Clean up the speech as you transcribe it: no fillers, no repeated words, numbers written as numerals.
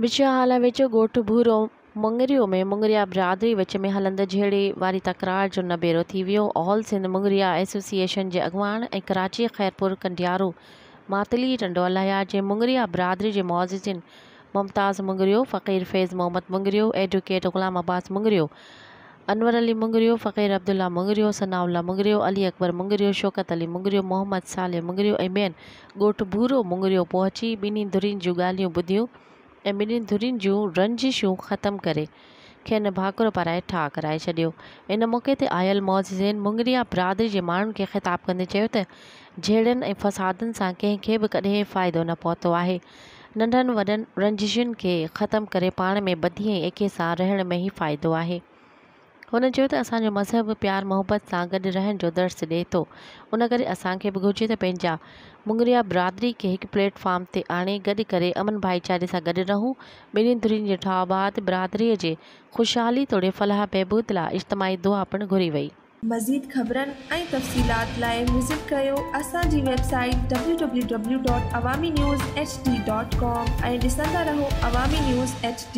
विचु हाल विच ॻोठ भूरो मुंगरियो में मुंगरिया बिरादरी विच में हलंदड़ झेड़े वारी तकरार जो नबेरो थी वियो। ऑल सिंध मुंगरिया एसोसिएशन जे अॻवान ऐं कराची खैरपुर कंडियारो मातली टंडो अलाया जे मुंगरिया बिरादरी जे मुअज़्ज़िन मुमताज़ मुंगरियो, फ़क़ीर फैज़ मोहम्मद मुंगरियो, एडवोकेट ग़ुलाम अब्बास मुंगरियो, अनवर अली मुंगरियो, फ़क़ीर अब्दुल्ला मुंगरियो, सनाउल्ला मुंगरियो, अली अकबर मुंगरियो, शौकत अली मुंगरियो, मोहम्मद साले मुंगरियो ऐं ॿियनि ॻोठ भूरो मुंगरियो पहुची ॿिन्ही धुरियुनि जूं ॻाल्हियूं ॿुधियूं ऐं ॿिन्ही धुरियुनि जूं रंजिशूं ख़तमु करे खेनि भाकुर पाराए ठाह कराए छॾियो। इन मौक़े ते आयल मुअज़्ज़िन मुंगरिया बिरादरी जे माण्हुनि खे ख़िताब कंदे चयो त झेड़नि ऐं फ़सादनि सां कंहिंखे बि कॾहिं फ़ाइदो न पहुतो आहे। नंढनि वॾनि रंजिशुनि खे ख़तमु करे पाण में ॿधी ऐं एके सां रहण में ई फ़ाइदो आहे। हुन चयो त असांजो मज़हब प्यार मोहबत सां गॾु रहण जो दर्स ॾिए थो। उन करे असांखे बि घुरिजे त पंहिंजा मुंगरिया बिरादरी खे हिकु प्लेटफॉर्म ते आणे गॾु करे अमन भाईचारे सां गॾु रहूं। ॿिन्ही धुरियुनि जे ठाहबाद बिरादरीअ जे ख़ुशहाली तोड़े फलाह बहबूद लाइ इज्तिमाही दुआ पिणु घुरी वई। मज़ीद ख़बरनि ऐं तफ़सीलात लाइ विज़िट कयो असांजी वेबसाइट www.awamiNewsHD.com ऐं ॾिसंदा रहो अवामी न्यूज़ HD।